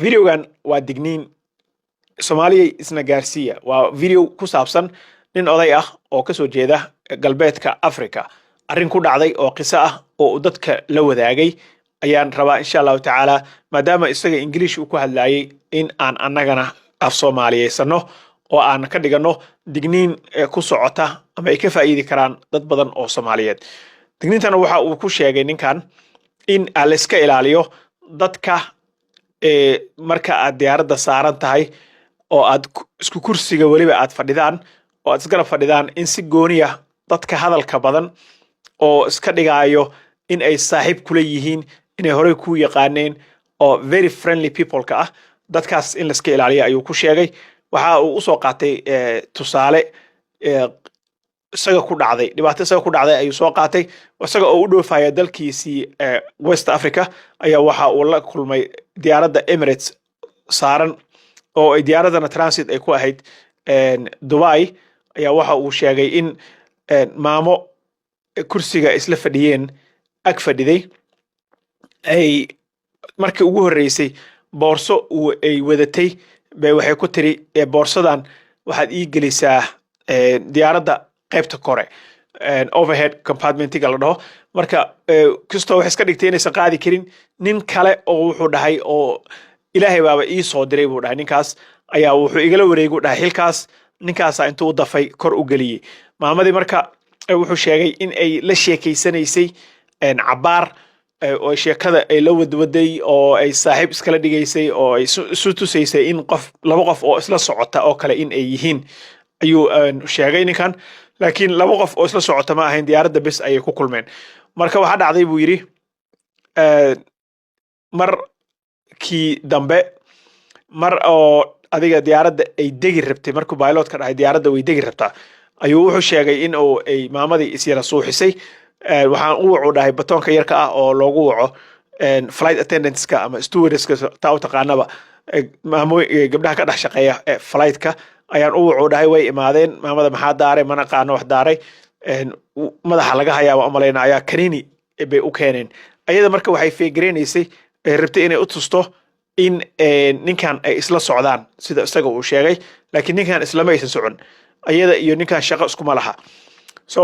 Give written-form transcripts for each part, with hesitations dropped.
videogan waa digniin Soomaaliya isna gaarsiiya waa video ku saabsan nin oday ah oo ka soo jeeda galbeedka Afrika arrin ku dhacday oo qiso ah oo dadka la wadaagay ayaan rabaa insha Allah taala maadaama isaga English uu ku hadlayay in aan annagana af Soomaaliyeysano oo aan ka dhigano digniin ku socota ama ay ka faa'iidi karaan dad badan oo Soomaaliyeed digniintana waxa uu ku sheegay ninkan in la iska ilaaliyo dadka marka aad diyaaradda saaran tahay oo aad isku kursiga waliba aad fadhidaan oo aad isgarab fadhidaan in si gooniya dadka hadalka badan oo iska dhigaayo in ay saaxiib kula yihiin inay hore ku yaqaaneen oo very friendly people ka ah dadkaas in la iska ilaaliyo ayuu ku sheegay waxa uu soo qaatay tusaale isaga ku dhacday dhibaato isaga ku dhacday ayuu soo qaatay isaga oo u dhoofaya dalkiisii West Africa ayaa waxa uu la kulmay diyaaradda Emirates saaran oo ay diyaaradana transit ay ku ahayd Dubai ayaa waxa uu sheegay in maamo kursiga isla fadhiyeen ag fadhiday ay markii ugu horeysay boorso ay wadatay bay waxay ku tiri boorsadan waxaad ii gelisaa diyaaradda qaybta kore overhead compartmentiga la dhaho marka kisto wax iska dhigtay inaysan qaadi karin nin kale oo wuxuu dhahay oo ilaahay baaba ii soo diray buu dhahay ninkaas ayaa wuxuu igala wareegay dhahay xilkaas ninkaas intuu dafay kor u galiyay maamadii marka wuxuu sheegay in ay la sheekeysanaysay cabaar oo sheekada ay la wadwaday oo ay saaxiib iskala dhigaysay oo ay isu tusaysay in laba qof oo isla socota oo kale in ay yihiin ayuu sheegay ninkan laakiin laba qof oo isla socota ma ahayn diyaaradda bes ayay ku kulmeen marka waxa dhacday buu yiri markii dambe mar oo adiga diyaaradda ay degi rabtay markuu pilotka dhahay diyaaradda way degi rabtaa ayuu wuxuu sheegay in uu ay maamadii isyara suuxisay waxaan u waco dhahay batoonka yarka ah oo loogu waco flight attendantska ama stewardesska taa u taqaanaba gabdhaha ka dhex shaqeeya flightka ayaan u waco dhahay way imaadeen maamada maxaa daaray mana qaano wax daaray madaxa laga hayaa waa umalayna ayaa kanini bay u keeneen ayada marka waxay feegareynaysay rabtay inay u tusto in ninkan ay isla socdaan sida isaga uu sheegay laakiin ninkan islama aysan socon ayada iyo ninkan shaqo iskuma laha so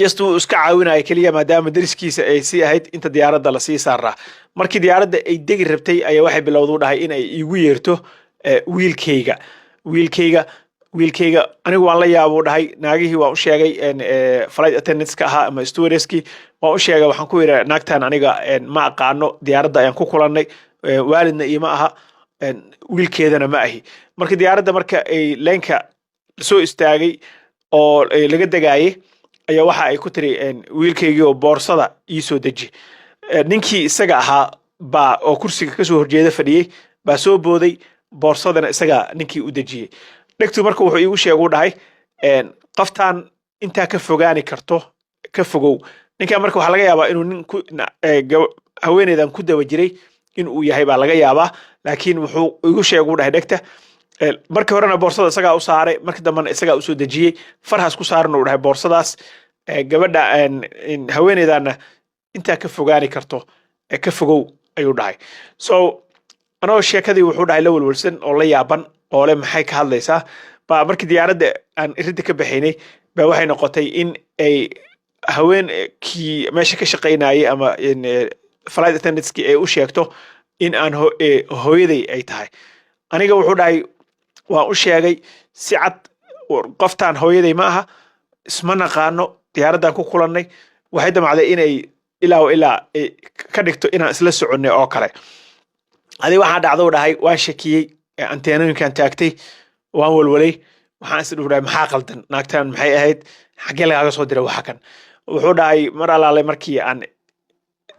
just uu iska caawinaya kaliya maadaama dariskiisa ay sii ahayd inta diyaaradda la sii saaraa markii diyaaradda ay degi rabtay ayaa waxay bilowday dhahay in ay igu yeerto wiilkayga anigu waan la yaabo dhahay naagihii waan u sheegay flight attendantska ahaa ama stewardesskii waan u sheegay waxaan ku yiri naagtan aniga ma aqaano diyaaradda ayaan ku kulannay waalidna iima aha wiilkeedana ma ahi marka diyaaradda marka ay leenka soo istaagay oo laga dagaayay ayaa waxa ay ku tiri wiilkaygii oo boorsada ii soo deji ninkii isaga ahaa baa oo kursiga ka soo horjeeda fadhiyay baa soo booday boorsadana isaga ninkii u dejiyay dhegtu marka wuxuu iigu sheegay dhahay qaftaan inta ka fogaani karto ka fogow ninka marka waxa laga yaabaa inuu nin haweeneydan ku daba jiray in uu yahay baa laga yaabaa laakiin wuxuu iigu sheegay dhahay dhegta markii horena boorsada isaga u saaray markii dambana isaga u soo dejiyay farhaas ku saaran uu dhahay boorsadaas gabadha haweeneydana inta ka fogaani karto ka fogow ayuu dhahay so anoo sheekadii wuxuu dhahay la walwalsan oo la yaaban oo le maxay ka hadlaysaa ba markii diyaaradda aan irinta ka baxaynay ba waxay noqotay in ay haweenkii meesha ka shaqaynayay ama flight attendantskii ay u sheegto in aan hooyaday ay tahay aniga wuxuu dhahay waan u sheegay si cad qoftaan hooyaday ma aha isma naqaano diyaaraddan ku kulannay waxay damacday inay ilaa ka dhigto inaan isla soconnay oo kale adiga waxaa dhacdo dhahay waan shakiyey anteenooyinkan taagtay waan walwalay waxaan is dhahay maxaa qaldan naagtan maxay ahayd xagee lagaaga soo diray waxa kan wuxuu dhahay mar alaale markii aan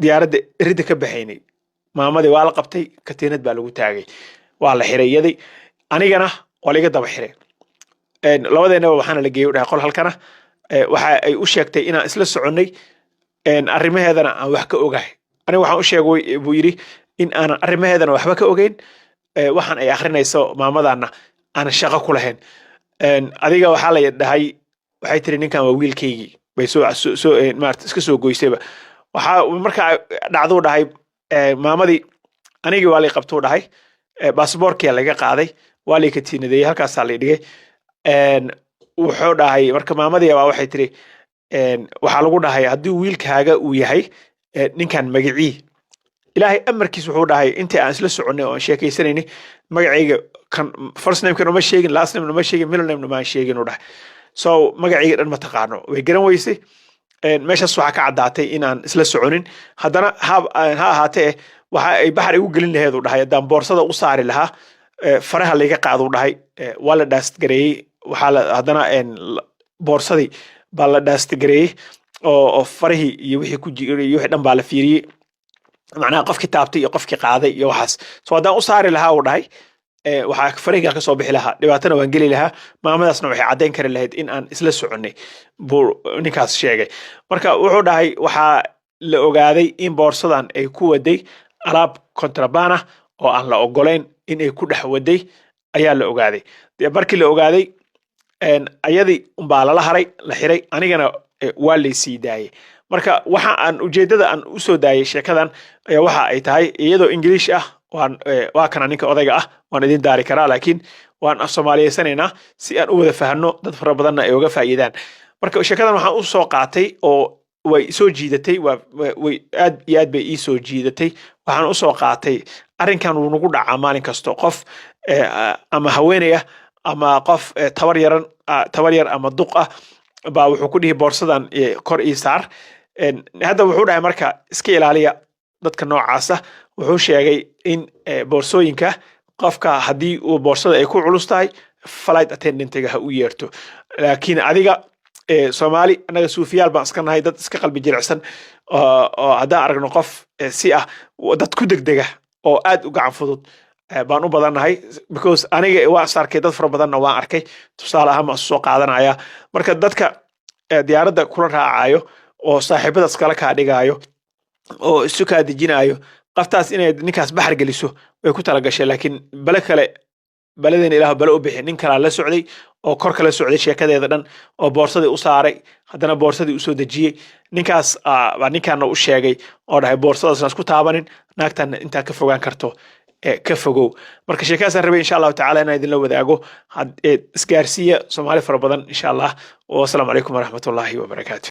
diyaaradda iridda ka baxaynay maamadii waa la qabtay katiinad baa lagu taagay waa la xiray iyadii anigana waa laga daba xiray labadeenaba waxaana la geeyay dhahay qol halkana waxa ay u sheegtay inaan isla soconnay arrimaheedana aan wax ka ogahay aniga waxaan u sheegay buu yiri in aan arrimaheedana waxba ka ogeyn waxaan ay akhrinayso maamadana aan shaqo ku lahayn adiga waxa la dhahay waxay tiri ninkan waa wiilkaygii bay soo maarta iska soo goysayba waxa marka dhacdo dhahay maamadii anigii waa lay qabtuu dhahay baasaboorkiyaa laga qaaday waa lay katiinadeeyey halkaasaa lay dhigay wuxuu dhahay marka maamadii baa waxay tiri waxaa lagu dhahay haddii wiilkaaga uu yahay ninkan magacii ilaahay amarkiis wuxuu dhahay intii aan isla soconay oo aan sheekaysanayni magacayga kan first name kan uma sheegin last name uma sheegin middle name ma sheegin u dhahay so magacayga dhan ma taqaano way garan weysay meeshaas waxaa ka caddaatay inaan isla soconin haddana ha ahaatee waxa ay baxar igu gelin laheed u dhahay haddaan boorsada u saari lahaa faraha layga qaado u dhahay waa la dhaastgareeyey waxaa haddana boorsadii baa la dhaastgareeyey oo farihii iyo wixii ku jiray iyo wixii dhan baa la fiiriyey macnaha qofkii taabtay iyo qofkii qaaday iyo waxaas so haddaan u saari lahaa u dhahay waxaa farihigaa ka soo bixi lahaa dhibaatana waan geli lahaa maamadaasna waxay caddayn kari lahayd in aan isla soconay buu ninkaas sheegay marka wuxuu dhahay waxaa la ogaaday in boorsadan ay ku waday alaab kontrabaan ah oo aan la ogolayn in ay ku dhex waday ayaa la ogaaday dee markii la ogaaday ayadii unbaa lala haray la xiray anigana waa laysii daayey marka waxa aan ujeedada aan u soo daayay sheekadan ayaa waxa ay tahay iyadoo English ah waa kana ninka odayga ah waan idin daari karaa laakiin waan Soomaaliyeysanaynaa si aan u wada fahanno dad fara badanna ay uga faa'iidaan marka sheekadan waxaan u soo qaatay oo way soo jiidatay way aad iyo aad bay ii soo jiidatay waxaan u soo qaatay arrinkan uu nagu dhacaa maalin kasto qof ama haweenaya ama qof tabar yar ama duq ah baa wuxuu ku dhihi boorsadan kor ii saar hadda wuxuu dhahay marka iska ilaaliya dadka noocaas ah wuxuu sheegay in boorsooyinka qofka haddii uu boorsada ay ku culus tahay flight attendant-ga ha u yeerto laakiin adiga Soomaali anaga suufiyaal baan iska nahay dad iska qalbi jilicsan oo haddaan aragno qof si ah dad ku degdega oo aad u gacan fudud baan u badannahay because aniga waa arkay dad fara badanna waan arkay tusaale ahaan baan soo qaadanaya marka dadka diyaaradda kula raacayo oo saaxiibadaas kala kaa dhigaayo oo isu kaa dejinayo qaftaas inay ninkaas baxar geliso way ku tala gashay laakiin baladeen ilaah bala u bixin nin kala la socday oo kor kala socday sheekadeeda dhan oo boorsadii u saaray haddana boorsadii u soo dejiyey ninkaas baa ninkaana u sheegay oo dhahay boorsadaasna isku taabanin naagtan intaa ka fogaan karto ka fogow marka sheekaasaan rabay insha allahu tacaala inaan idinla wadaago isgaarsiiya Soomaali fara badan insha allah wasalaamu calaykum waraxmatullaahi wabarakaatu